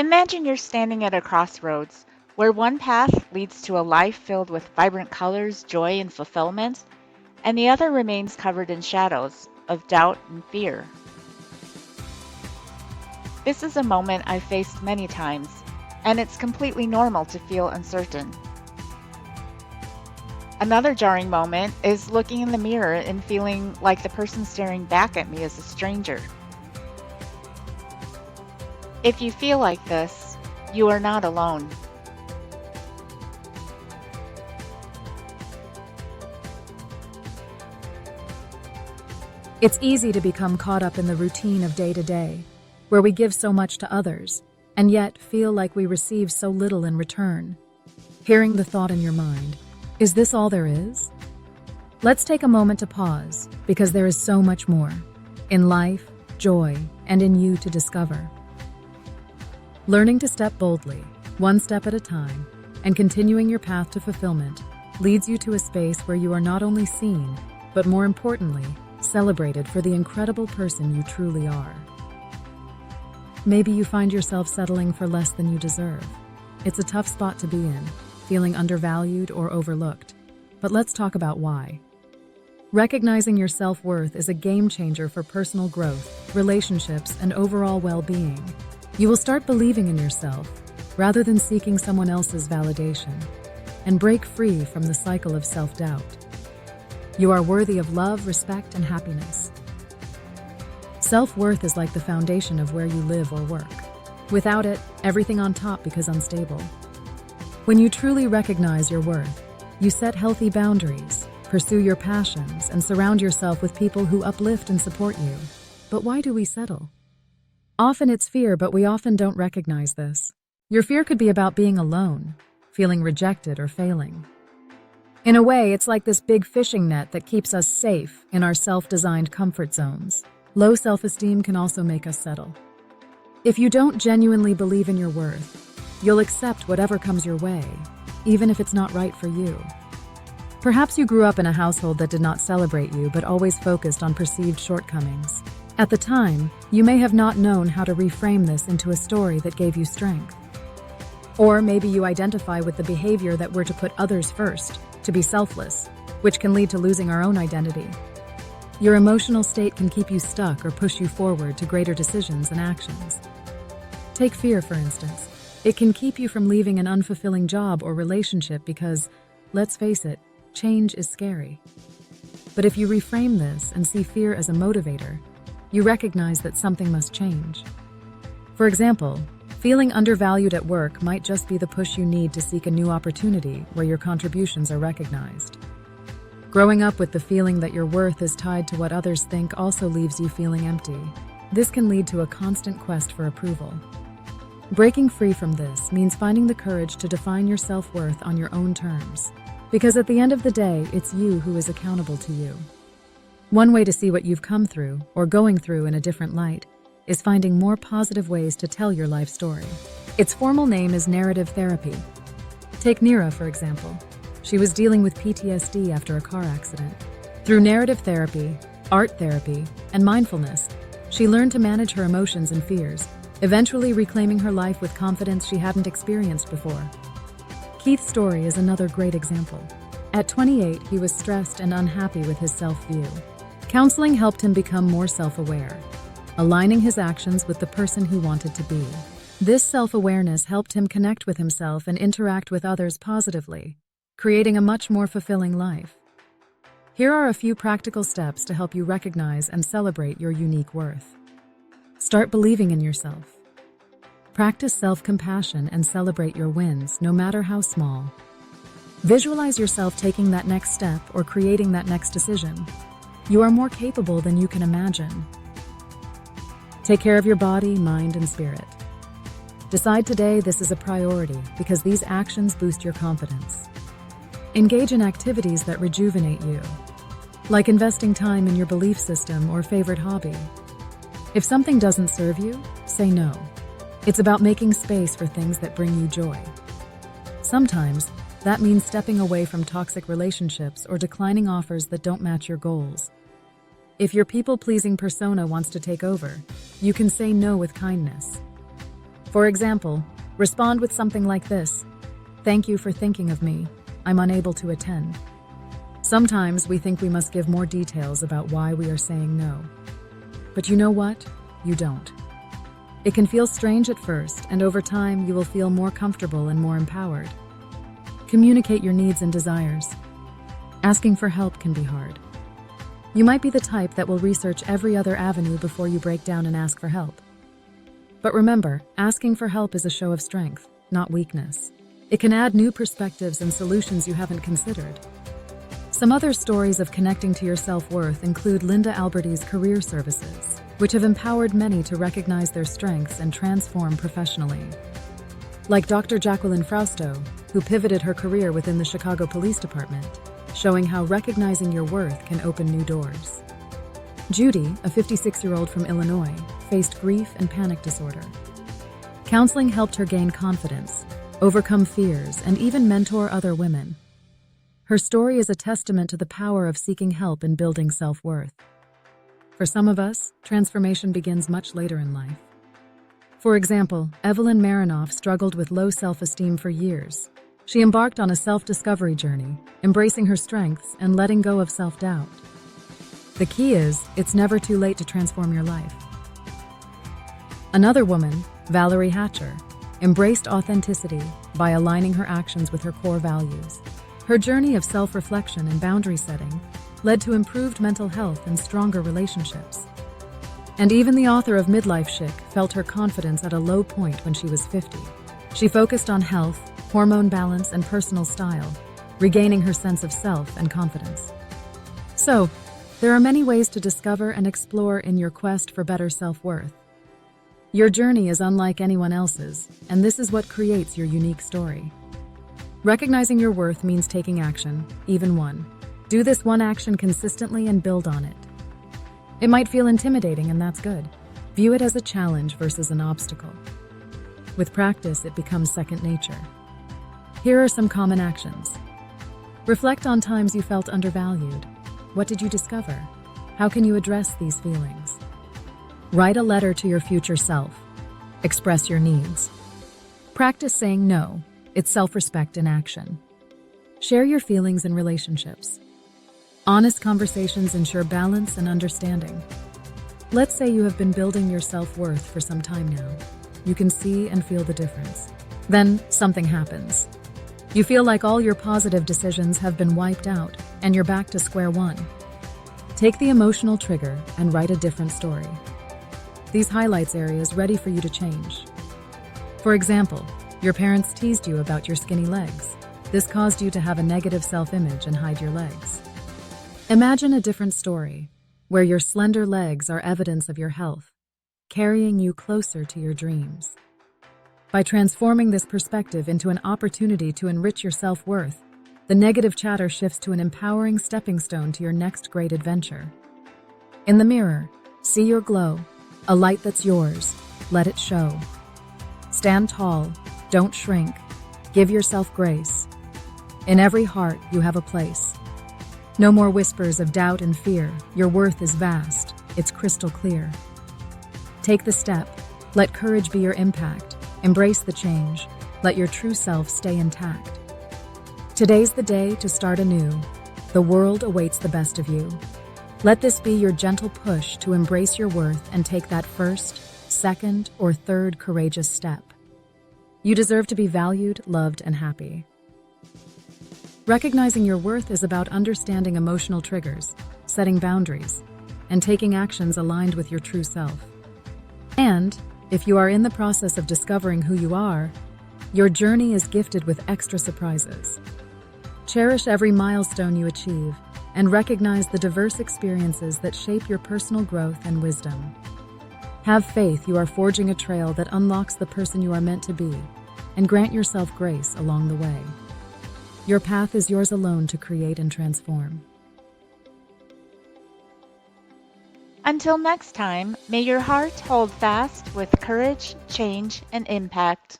Imagine you're standing at a crossroads where one path leads to a life filled with vibrant colors, joy, and fulfillment, and the other remains covered in shadows of doubt and fear. This is a moment I've faced many times, and it's completely normal to feel uncertain. Another jarring moment is looking in the mirror and feeling like the person staring back at me is a stranger. If you feel like this, you are not alone. It's easy to become caught up in the routine of day to day, where we give so much to others, and yet feel like we receive so little in return. Hearing the thought in your mind, is this all there is? Let's take a moment to pause, because there is so much more in life, joy, and in you to discover. Learning to step boldly, one step at a time, and continuing your path to fulfillment leads you to a space where you are not only seen, but more importantly, celebrated for the incredible person you truly are. Maybe you find yourself settling for less than you deserve. It's a tough spot to be in, feeling undervalued or overlooked. But let's talk about why. Recognizing your self-worth is a game changer for personal growth, relationships, and overall well-being. You will start believing in yourself, rather than seeking someone else's validation, and break free from the cycle of self-doubt. You are worthy of love, respect, and happiness. Self-worth is like the foundation of where you live or work. Without it, everything on top becomes unstable. When you truly recognize your worth, you set healthy boundaries, pursue your passions, and surround yourself with people who uplift and support you. But why do we settle? Often it's fear, but we often don't recognize this. Your fear could be about being alone, feeling rejected, or failing. In a way, it's like this big fishing net that keeps us safe in our self-designed comfort zones. Low self-esteem can also make us settle. If you don't genuinely believe in your worth, you'll accept whatever comes your way, even if it's not right for you. Perhaps you grew up in a household that did not celebrate you but always focused on perceived shortcomings. At the time, you may have not known how to reframe this into a story that gave you strength. Or maybe you identify with the behavior that we're to put others first, to be selfless, which can lead to losing our own identity. Your emotional state can keep you stuck or push you forward to greater decisions and actions. Take fear, for instance. It can keep you from leaving an unfulfilling job or relationship because, let's face it, change is scary. But if you reframe this and see fear as a motivator, you recognize that something must change. For example, feeling undervalued at work might just be the push you need to seek a new opportunity where your contributions are recognized. Growing up with the feeling that your worth is tied to what others think also leaves you feeling empty. This can lead to a constant quest for approval. Breaking free from this means finding the courage to define your self-worth on your own terms. Because at the end of the day, it's you who is accountable to you. One way to see what you've come through, or going through in a different light, is finding more positive ways to tell your life story. Its formal name is narrative therapy. Take Nira, for example. She was dealing with PTSD after a car accident. Through narrative therapy, art therapy, and mindfulness, she learned to manage her emotions and fears, eventually reclaiming her life with confidence she hadn't experienced before. Keith's story is another great example. At 28, he was stressed and unhappy with his self-view. Counseling helped him become more self-aware, aligning his actions with the person he wanted to be. This self-awareness helped him connect with himself and interact with others positively, creating a much more fulfilling life. Here are a few practical steps to help you recognize and celebrate your unique worth. Start believing in yourself. Practice self-compassion and celebrate your wins, no matter how small. Visualize yourself taking that next step or creating that next decision. You are more capable than you can imagine. Take care of your body, mind, and spirit. Decide today this is a priority because these actions boost your confidence. Engage in activities that rejuvenate you, like investing time in your belief system or favorite hobby. If something doesn't serve you, say no. It's about making space for things that bring you joy. Sometimes, that means stepping away from toxic relationships or declining offers that don't match your goals. If your people-pleasing persona wants to take over, you can say no with kindness. For example, respond with something like this: "Thank you for thinking of me. I'm unable to attend." Sometimes we think we must give more details about why we are saying no. But you know what? You don't. It can feel strange at first, and over time you will feel more comfortable and more empowered. Communicate your needs and desires. Asking for help can be hard. You might be the type that will research every other avenue before you break down and ask for help. But remember, asking for help is a show of strength, not weakness. It can add new perspectives and solutions you haven't considered. Some other stories of connecting to your self-worth include Linda Alberti's career services, which have empowered many to recognize their strengths and transform professionally. Like Dr. Jacqueline Frausto, who pivoted her career within the Chicago Police Department, showing how recognizing your worth can open new doors. Judy, a 56-year-old from Illinois, faced grief and panic disorder. Counseling helped her gain confidence, overcome fears, and even mentor other women. Her story is a testament to the power of seeking help in building self-worth. For some of us, transformation begins much later in life. For example, Evelyn Marinoff struggled with low self-esteem for years. She embarked on a self-discovery journey, embracing her strengths and letting go of self-doubt. The key is, it's never too late to transform your life. Another woman, Valerie Hatcher, embraced authenticity by aligning her actions with her core values. Her journey of self-reflection and boundary setting led to improved mental health and stronger relationships. And even the author of Midlife Chic felt her confidence at a low point when she was 50. She focused on health, hormone balance, and personal style, regaining her sense of self and confidence. So, there are many ways to discover and explore in your quest for better self-worth. Your journey is unlike anyone else's, and this is what creates your unique story. Recognizing your worth means taking action, even one. Do this one action consistently and build on it. It might feel intimidating, and that's good. View it as a challenge versus an obstacle. With practice, it becomes second nature. Here are some common actions. Reflect on times you felt undervalued. What did you discover? How can you address these feelings? Write a letter to your future self. Express your needs. Practice saying no. It's self-respect in action. Share your feelings in relationships. Honest conversations ensure balance and understanding. Let's say you have been building your self-worth for some time now. You can see and feel the difference. Then something happens. You feel like all your positive decisions have been wiped out, and you're back to square one. Take the emotional trigger and write a different story. These highlights areas ready for you to change. For example, your parents teased you about your skinny legs. This caused you to have a negative self-image and hide your legs. Imagine a different story, where your slender legs are evidence of your health, carrying you closer to your dreams. By transforming this perspective into an opportunity to enrich your self-worth, the negative chatter shifts to an empowering stepping stone to your next great adventure. In the mirror, see your glow, a light that's yours. Let it show. Stand tall, don't shrink. Give yourself grace. In every heart, you have a place. No more whispers of doubt and fear. Your worth is vast. It's crystal clear. Take the step. Let courage be your impact. Embrace the change. Let your true self stay intact. Today's the day to start anew. The world awaits the best of you. Let this be your gentle push to embrace your worth and take that first, second, or third courageous step. You deserve to be valued, loved, and happy. Recognizing your worth is about understanding emotional triggers, setting boundaries, and taking actions aligned with your true self. And, if you are in the process of discovering who you are, your journey is gifted with extra surprises. Cherish every milestone you achieve and recognize the diverse experiences that shape your personal growth and wisdom. Have faith you are forging a trail that unlocks the person you are meant to be, and grant yourself grace along the way. Your path is yours alone to create and transform. Until next time, may your heart hold fast with courage, change, and impact.